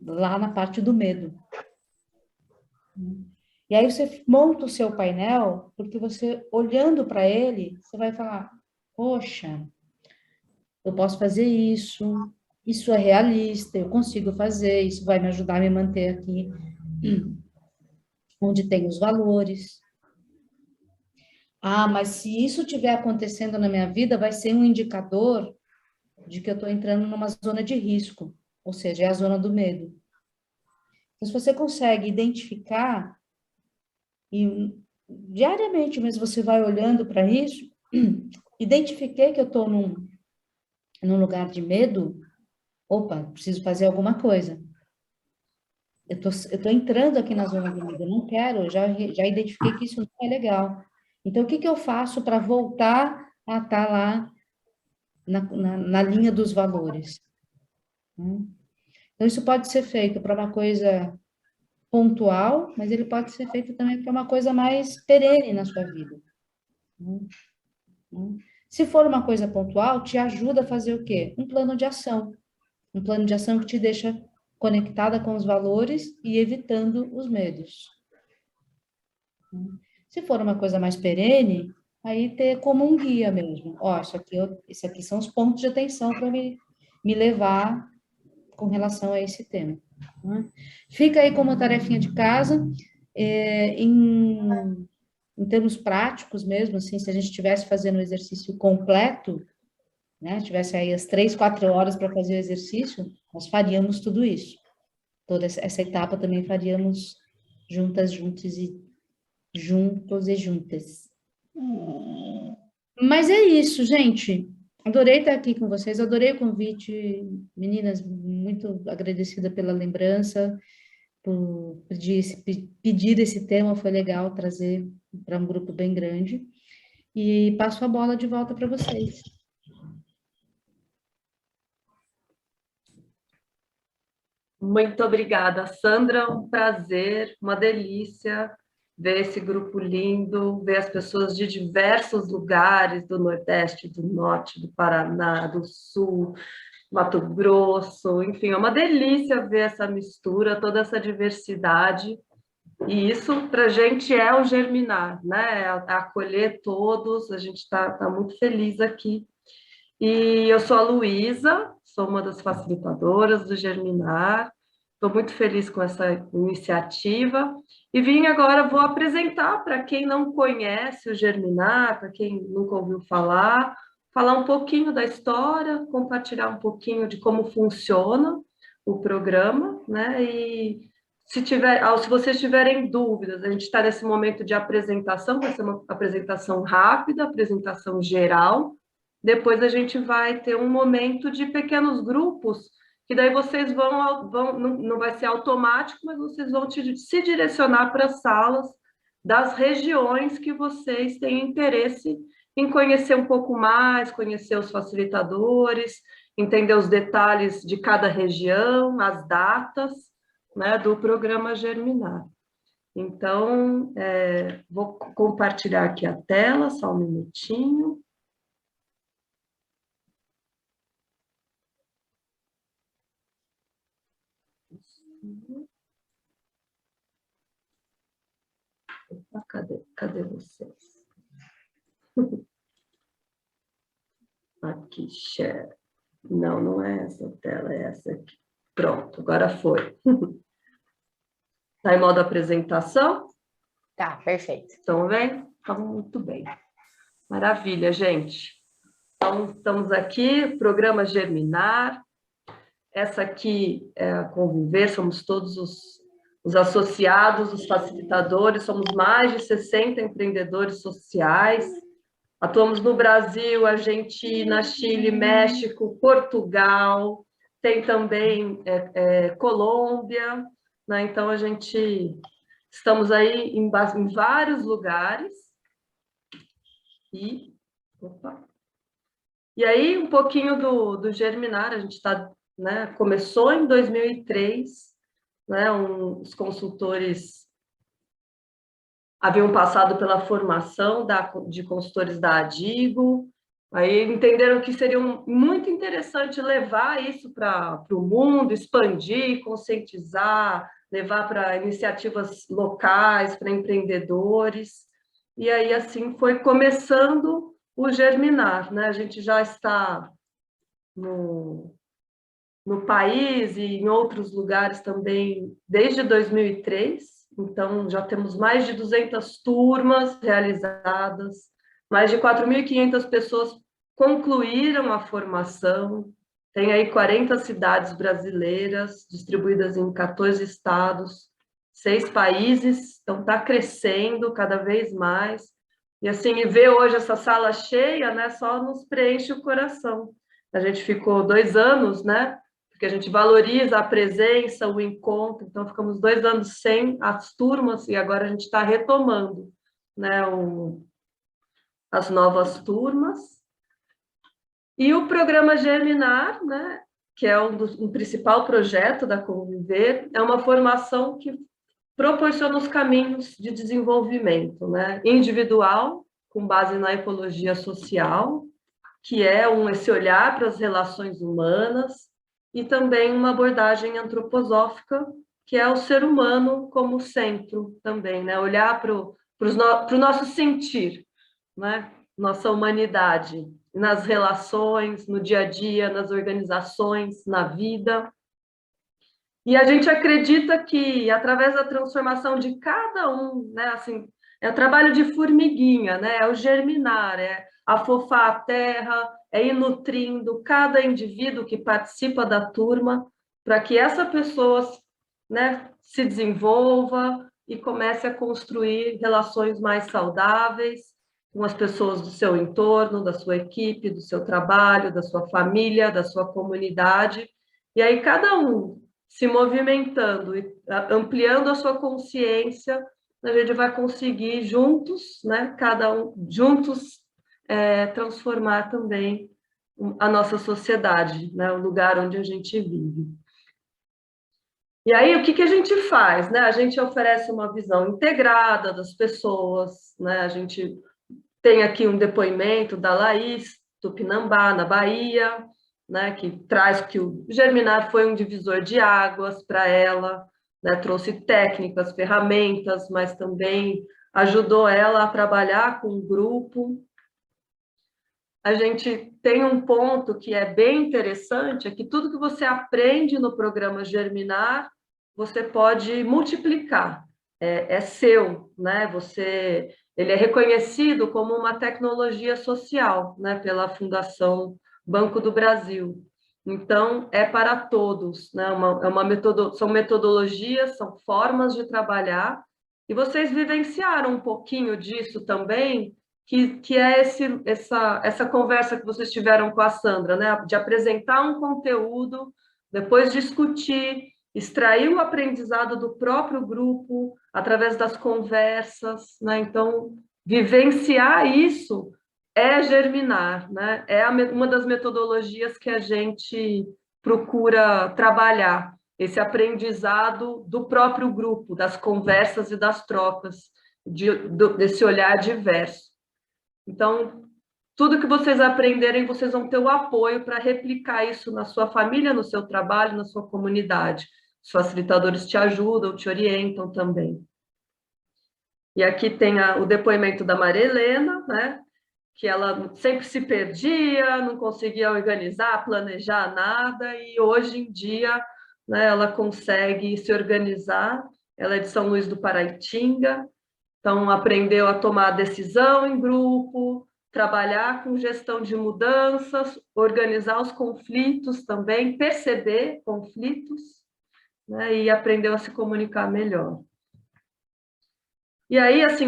lá na parte do medo? E aí você monta o seu painel, porque você, olhando para ele, você vai falar, poxa, eu posso fazer isso é realista, eu consigo fazer, isso vai me ajudar a me manter aqui, onde tem os valores. Ah, mas se isso estiver acontecendo na minha vida, vai ser um indicador de que eu estou entrando numa zona de risco, ou seja, é a zona do medo. Então, se você consegue identificar, e diariamente mesmo você vai olhando para isso, identifiquei que eu estou num lugar de medo, opa, preciso fazer alguma coisa. Eu tô entrando aqui na zona do medo, eu não quero, já identifiquei que isso não é legal. Então, o que eu faço para voltar a estar lá na linha dos valores? Então, isso pode ser feito para uma coisa pontual, mas ele pode ser feito também para uma coisa mais perene na sua vida. Se for uma coisa pontual, te ajuda a fazer o quê? Um plano de ação. Um plano de ação que te deixa conectada com os valores e evitando os medos. Se for uma coisa mais perene, aí ter como um guia mesmo. Ó, isso aqui são os pontos de atenção para me levar com relação a esse tema. Fica aí como tarefinha de casa, em termos práticos mesmo, assim, se a gente estivesse fazendo o exercício completo, né, tivesse aí as 3, 4 horas para fazer o exercício, nós faríamos tudo isso. Toda essa etapa também faríamos juntos e juntas. Mas é isso, gente. Adorei estar aqui com vocês, adorei o convite. Meninas, muito agradecida pela lembrança, por pedir esse tema, foi legal trazer para um grupo bem grande. E passo a bola de volta para vocês. Muito obrigada, Sandra, um prazer, uma delícia ver esse grupo lindo, ver as pessoas de diversos lugares, do Nordeste, do Norte, do Paraná, do Sul, Mato Grosso, enfim, é uma delícia ver essa mistura, toda essa diversidade, e isso para a gente é o germinar, né? É acolher todos, a gente está muito feliz aqui. E eu sou a Luísa, sou uma das facilitadoras do Germinar, estou muito feliz com essa iniciativa e vim agora, vou apresentar para quem não conhece o Germinar, para quem nunca ouviu falar um pouquinho da história, compartilhar um pouquinho de como funciona o programa, né? E se vocês tiverem dúvidas, a gente está nesse momento de apresentação, vai ser uma apresentação rápida, apresentação geral, depois a gente vai ter um momento de pequenos grupos, que daí vocês não vai ser automático, mas vocês vão se direcionar para as salas das regiões que vocês têm interesse em conhecer um pouco mais, conhecer os facilitadores, entender os detalhes de cada região, as datas, né, do programa Germinar. Então, vou compartilhar aqui a tela, só um minutinho. Opa, cadê vocês? Aqui, share. Não, não é essa tela, é essa aqui. Pronto, agora foi. Está em modo apresentação? Tá, perfeito. Estão vendo? Tá muito bem. Maravilha, gente. Então, estamos aqui, programa Germinar. Essa aqui é a Conviver, somos todos os associados, os facilitadores, somos mais de 60 empreendedores sociais. Atuamos no Brasil, Argentina, Chile, México, Portugal, tem também Colômbia, né? Então, estamos aí em vários lugares. E aí, um pouquinho do Germinar, a gente está, né, começou em 2003, né, os consultores haviam passado pela formação de consultores da Adigo, aí entenderam que seria muito interessante levar isso para o mundo, expandir, conscientizar, levar para iniciativas locais, para empreendedores, e aí assim foi começando o Germinar, né? A gente já está no país e em outros lugares também desde 2003, então já temos mais de 200 turmas realizadas, mais de 4.500 pessoas concluíram a formação, tem aí 40 cidades brasileiras, distribuídas em 14 estados, 6 países, então está crescendo cada vez mais, e assim, e ver hoje essa sala cheia, né, só nos preenche o coração. A gente ficou 2 anos, né, porque a gente valoriza a presença, o encontro, então ficamos 2 anos sem as turmas e agora a gente está retomando, né, as novas turmas. E o programa Germinar, né, que é um principal projeto da Conviver, é uma formação que proporciona os caminhos de desenvolvimento, né, individual, com base na ecologia social, que é esse olhar para as relações humanas, e também uma abordagem antroposófica, que é o ser humano como centro também, né? Olhar para o nosso sentir, né? Nossa humanidade, nas relações, no dia a dia, nas organizações, na vida. E a gente acredita que, através da transformação de cada um, né? Assim, é o trabalho de formiguinha, né? É o germinar, é afofar a terra, é ir nutrindo cada indivíduo que participa da turma, para que essa pessoa, né, se desenvolva e comece a construir relações mais saudáveis com as pessoas do seu entorno, da sua equipe, do seu trabalho, da sua família, da sua comunidade. E aí cada um se movimentando e ampliando a sua consciência, a gente vai conseguir juntos, né, cada um juntos, transformar também a nossa sociedade, né, o lugar onde a gente vive. E aí, o que a gente faz? Né? A gente oferece uma visão integrada das pessoas, né? A gente tem aqui um depoimento da Laís Tupinambá, na Bahia, né, que traz que o Germinar foi um divisor de águas para ela, né, trouxe técnicas, ferramentas, mas também ajudou ela a trabalhar com o grupo. A gente tem um ponto que é bem interessante, é que tudo que você aprende no programa Germinar, você pode multiplicar, é seu, né? Ele é reconhecido como uma tecnologia social, né, pela Fundação Banco do Brasil. Então, é para todos, né? São metodologias, são formas de trabalhar, e vocês vivenciaram um pouquinho disso também, que é essa conversa que vocês tiveram com a Sandra, né? De apresentar um conteúdo, depois discutir, extrair o aprendizado do próprio grupo através das conversas, né? Então, vivenciar isso é germinar, né? É uma das metodologias que a gente procura trabalhar, esse aprendizado do próprio grupo, das conversas e das trocas, desse olhar diverso. Então, tudo que vocês aprenderem, vocês vão ter o apoio para replicar isso na sua família, no seu trabalho, na sua comunidade. Os facilitadores te ajudam, te orientam também. E aqui tem o depoimento da Maria Helena, né? Que ela sempre se perdia, não conseguia organizar, planejar nada, e hoje em dia, né, ela consegue se organizar. Ela é de São Luís do Paraitinga, então aprendeu a tomar decisão em grupo, trabalhar com gestão de mudanças, organizar os conflitos também, perceber conflitos, né, e aprendeu a se comunicar melhor. E aí, assim,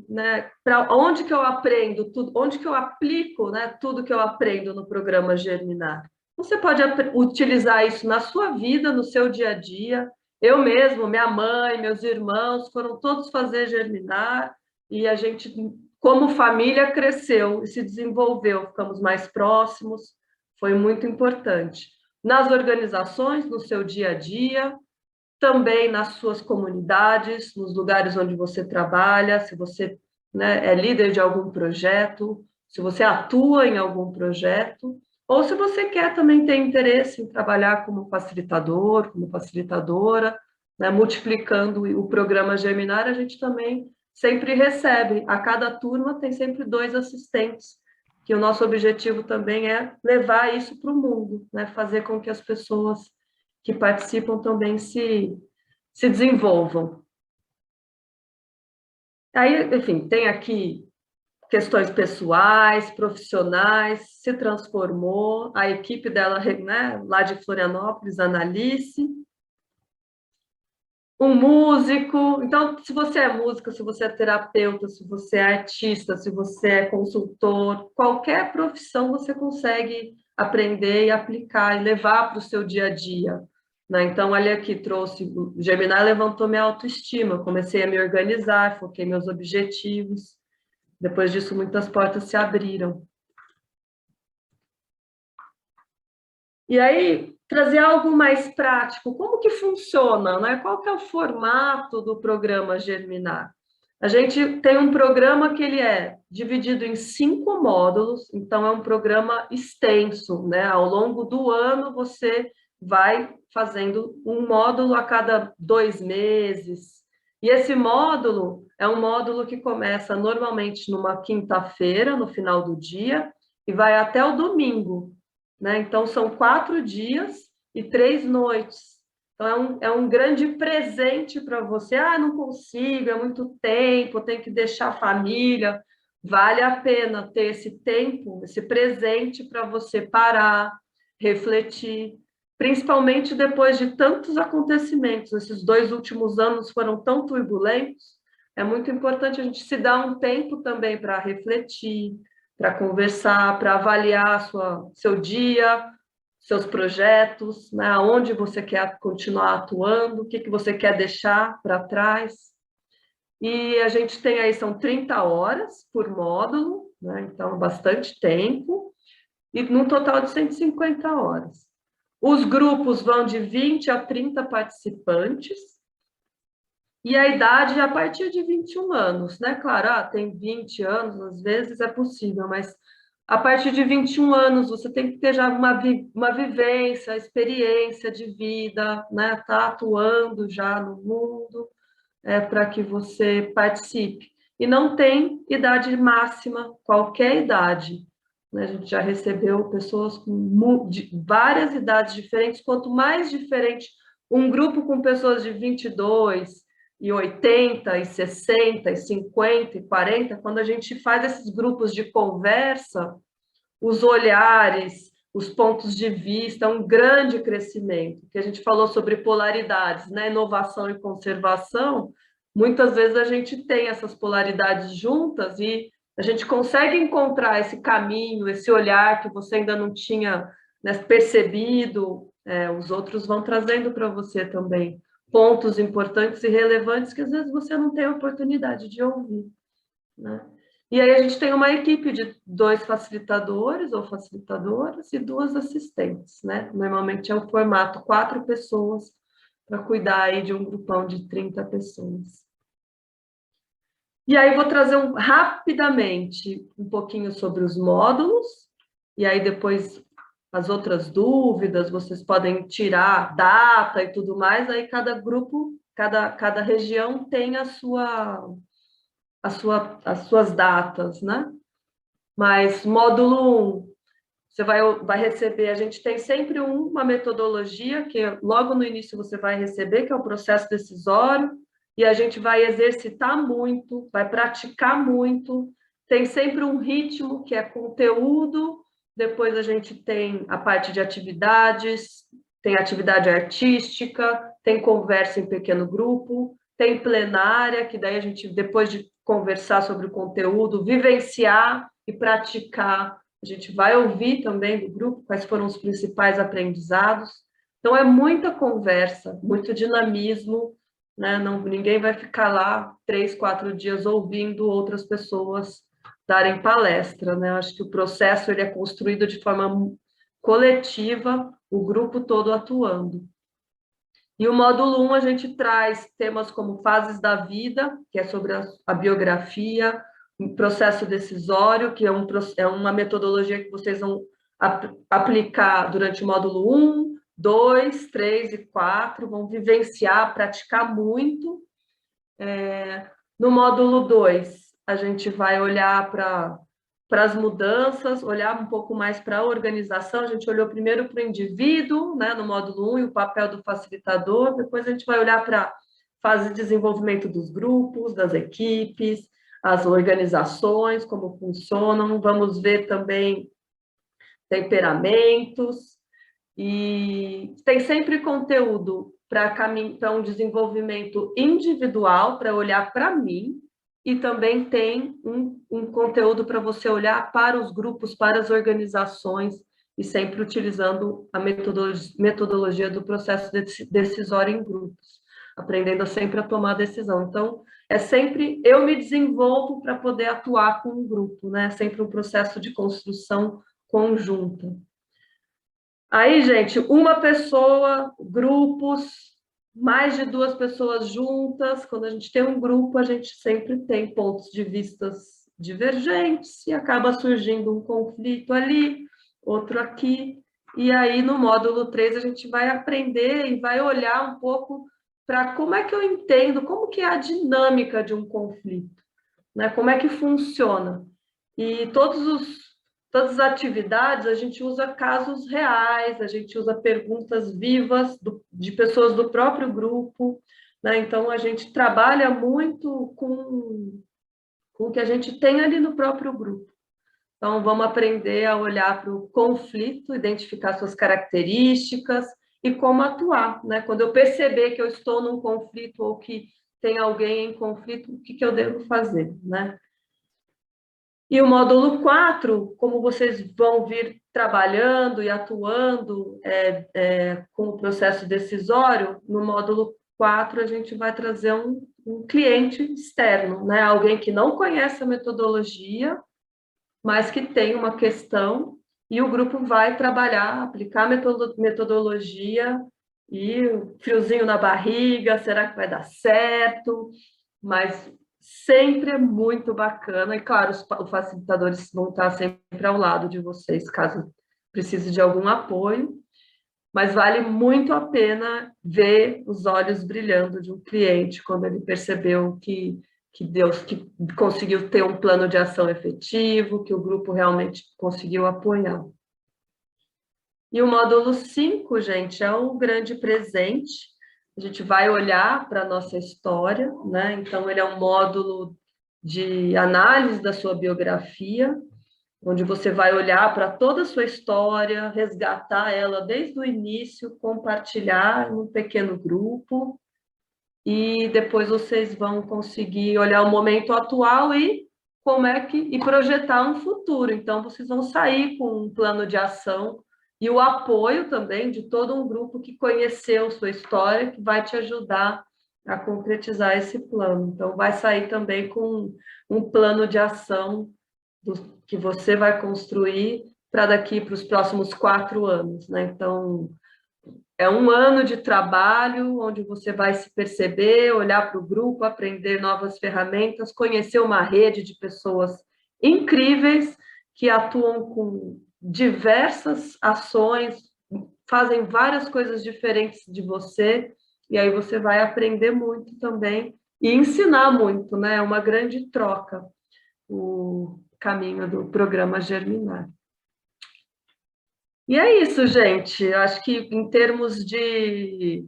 né, para onde que eu aprendo tudo, onde que eu aplico, né, tudo que eu aprendo no programa Germinar? Você pode utilizar isso na sua vida, no seu dia a dia. Eu mesmo, minha mãe, meus irmãos, foram todos fazer Germinar, e a gente, como família, cresceu e se desenvolveu, ficamos mais próximos, foi muito importante. Nas organizações, no seu dia a dia, também nas suas comunidades, nos lugares onde você trabalha, se você, né, é líder de algum projeto, se você atua em algum projeto, ou se você quer também ter interesse em trabalhar como facilitador, como facilitadora, né, multiplicando o programa Germinar, a gente também sempre recebe, a cada turma tem sempre 2 assistentes, que o nosso objetivo também é levar isso para o mundo, né, fazer com que as pessoas que participam também se desenvolvam. Aí, enfim, tem aqui questões pessoais, profissionais, se transformou, a equipe dela, né, lá de Florianópolis, Analice, um músico. Então, se você é músico, se você é terapeuta, se você é artista, se você é consultor, qualquer profissão você consegue aprender e aplicar e levar para o seu dia a dia. Né? Então, olha aqui, trouxe, o Germinar levantou minha autoestima, comecei a me organizar, foquei meus objetivos, depois disso muitas portas se abriram. E aí, trazer algo mais prático, como que funciona, né? Qual que é o formato do programa Germinar? A gente tem um programa que ele é dividido em 5 módulos, então é um programa extenso, né? Ao longo do ano você vai fazendo um módulo a cada 2 meses. E esse módulo é um módulo que começa normalmente numa quinta-feira, no final do dia, e vai até o domingo, né? Então, são 4 dias e 3 noites. Então, é um grande presente para você. Ah, não consigo, é muito tempo, tenho que deixar a família. Vale a pena ter esse tempo, esse presente para você parar, refletir, principalmente depois de tantos acontecimentos. Esses 2 últimos anos foram tão turbulentos, é muito importante a gente se dar um tempo também para refletir, para conversar, para avaliar seu dia, seus projetos, né? Onde você quer continuar atuando, o que você quer deixar para trás. E a gente tem aí, são 30 horas por módulo, né? Então, bastante tempo, e num total de 150 horas. Os grupos vão de 20 a 30 participantes, e a idade é a partir de 21 anos, né? Claro, tem 20 anos, às vezes é possível, mas a partir de 21 anos você tem que ter já uma vivência, experiência de vida, né? Tá atuando já no mundo, para que você participe. E não tem idade máxima, qualquer idade. Né? A gente já recebeu pessoas de várias idades diferentes, quanto mais diferente, um grupo com pessoas de 22, e 80, e 60, e 50, e 40, quando a gente faz esses grupos de conversa, os olhares, os pontos de vista, é um grande crescimento, que a gente falou sobre polaridades, né? Inovação e conservação, muitas vezes a gente tem essas polaridades juntas e a gente consegue encontrar esse caminho, esse olhar que você ainda não tinha, né, percebido, os outros vão trazendo para você também pontos importantes e relevantes que às vezes você não tem a oportunidade de ouvir, né? E aí a gente tem uma equipe de 2 facilitadores ou facilitadoras e 2 assistentes, né? Normalmente é o formato 4 pessoas para cuidar aí de um grupão de 30 pessoas. E aí vou trazer rapidamente um pouquinho sobre os módulos, e aí depois as outras dúvidas, vocês podem tirar data e tudo mais, aí cada grupo, cada região tem as suas datas, né? Mas módulo 1, você vai receber, a gente tem sempre uma metodologia, que logo no início você vai receber, que é o processo decisório, e a gente vai exercitar muito, vai praticar muito, tem sempre um ritmo, que é conteúdo, depois a gente tem a parte de atividades, tem atividade artística, tem conversa em pequeno grupo, tem plenária, que daí a gente, depois de conversar sobre o conteúdo, vivenciar e praticar, a gente vai ouvir também do grupo quais foram os principais aprendizados. Então, é muita conversa, muito dinamismo, né? Ninguém vai ficar lá 3, 4 dias ouvindo outras pessoas darem palestra, né? Eu acho que o processo ele é construído de forma coletiva, o grupo todo atuando. E o módulo 1 a gente traz temas como fases da vida, que é sobre a biografia, o processo decisório, que é uma metodologia que vocês vão aplicar durante o módulo 1, 2, 3 e 4, vão vivenciar, praticar muito. No módulo 2, a gente vai olhar para as mudanças, olhar um pouco mais para a organização. A gente olhou primeiro para o indivíduo, né, no módulo 1, e o papel do facilitador. Depois a gente vai olhar para a fase de desenvolvimento dos grupos, das equipes, as organizações, como funcionam. Vamos ver também temperamentos. E tem sempre conteúdo para um desenvolvimento individual, para olhar para mim, e também tem um conteúdo para você olhar para os grupos, para as organizações, e sempre utilizando a metodologia do processo decisório em grupos, aprendendo sempre a tomar decisão. Então, é sempre eu me desenvolvo para poder atuar com um grupo, né? É sempre um processo de construção conjunta. Aí, gente, uma pessoa, grupos, mais de 2 pessoas juntas. Quando a gente tem um grupo, a gente sempre tem pontos de vistas divergentes e acaba surgindo um conflito ali, outro aqui. E aí, no módulo 3, a gente vai aprender e vai olhar um pouco para como é que eu entendo, como que é a dinâmica de um conflito, né? Como é que funciona. E todas as atividades, a gente usa casos reais, a gente usa perguntas vivas de pessoas do próprio grupo, né? Então, a gente trabalha muito com o que a gente tem ali no próprio grupo. Então, vamos aprender a olhar para o conflito, identificar suas características e como atuar, né? Quando eu perceber que eu estou num conflito ou que tem alguém em conflito, o que eu devo fazer, né? E o módulo 4, como vocês vão vir trabalhando e atuando com o processo decisório, no módulo 4 a gente vai trazer um cliente externo, né? Alguém que não conhece a metodologia, mas que tem uma questão, e o grupo vai trabalhar, aplicar a metodologia, e friozinho na barriga, será que vai dar certo? Mas sempre é muito bacana, e claro, os facilitadores vão estar sempre ao lado de vocês, caso precise de algum apoio, mas vale muito a pena ver os olhos brilhando de um cliente quando ele percebeu que conseguiu ter um plano de ação efetivo, que o grupo realmente conseguiu apoiar. E o módulo 5, gente, é um grande presente. A gente vai olhar para a nossa história, né? Então, ele é um módulo de análise da sua biografia, onde você vai olhar para toda a sua história, resgatar ela desde o início, compartilhar num pequeno grupo, e depois vocês vão conseguir olhar o momento atual e como é que e projetar um futuro. Então, vocês vão sair com um plano de ação e o apoio também de todo um grupo que conheceu sua história, que vai te ajudar a concretizar esse plano. Então, vai sair também com um plano de ação que você vai construir para daqui para os próximos 4 anos, né? Então, é um ano de trabalho onde você vai se perceber, olhar para o grupo, aprender novas ferramentas, conhecer uma rede de pessoas incríveis que atuam com diversas ações, fazem várias coisas diferentes de você, e aí você vai aprender muito também e ensinar muito, né? É uma grande troca o caminho do programa Germinar. E é isso, gente. Eu acho que em termos de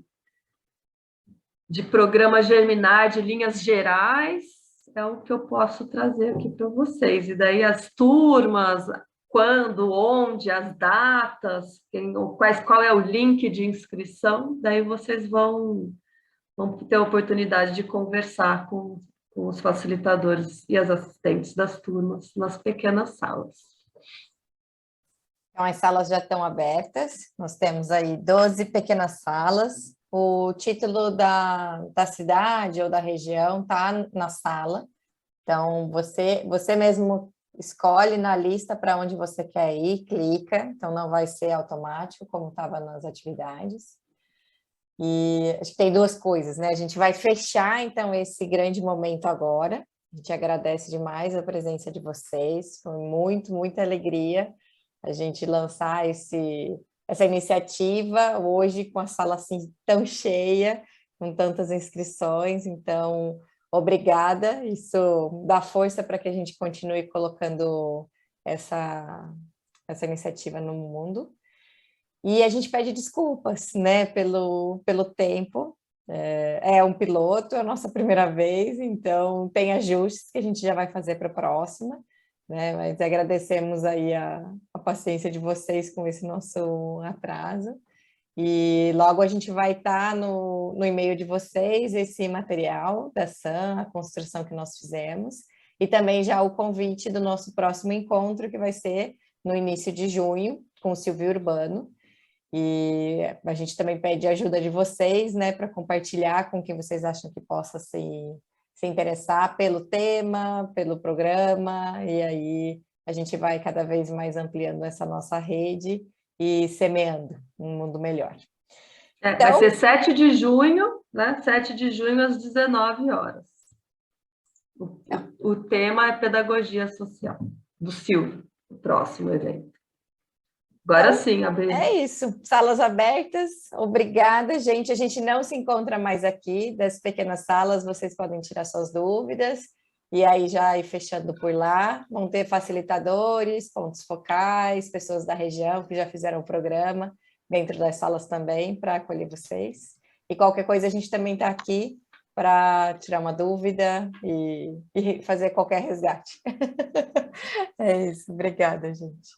programa Germinar, de linhas gerais, é o que eu posso trazer aqui para vocês. E daí as turmas, quando, onde, as datas, qual é o link de inscrição, daí vocês vão ter a oportunidade de conversar com os facilitadores e as assistentes das turmas nas pequenas salas. Então, as salas já estão abertas, nós temos aí 12 pequenas salas, o título da cidade ou da região está na sala, então você mesmo escolhe na lista para onde você quer ir, clica, então não vai ser automático, como estava nas atividades. E acho que tem 2 coisas, né? A gente vai fechar, então, esse grande momento agora, a gente agradece demais a presença de vocês, foi muita alegria a gente lançar essa iniciativa hoje com a sala assim tão cheia, com tantas inscrições, então obrigada, isso dá força para que a gente continue colocando essa iniciativa no mundo. E a gente pede desculpas, né, pelo tempo, é um piloto, é a nossa primeira vez, então tem ajustes que a gente já vai fazer para a próxima, né, mas agradecemos aí a paciência de vocês com esse nosso atraso, e logo a gente vai estar no e-mail de vocês esse material da SAM, a construção que nós fizemos, e também já o convite do nosso próximo encontro, que vai ser no início de junho, com o Silvio Urbano, e a gente também pede a ajuda de vocês, né, para compartilhar com quem vocês acham que possa se interessar pelo tema, pelo programa, e aí a gente vai cada vez mais ampliando essa nossa rede e semeando um mundo melhor. Então, vai ser 7 de junho, né? 7 de junho às 19 horas. O tema é pedagogia social, do Silvio, o próximo evento. Agora sim, Abel. É isso, salas abertas, obrigada, gente. A gente não se encontra mais aqui, das pequenas salas, vocês podem tirar suas dúvidas, e aí já ir fechando por lá. Vão ter facilitadores, pontos focais, pessoas da região que já fizeram o programa, dentro das salas também, para acolher vocês. E qualquer coisa, a gente também está aqui para tirar uma dúvida e fazer qualquer resgate. É isso, obrigada, gente.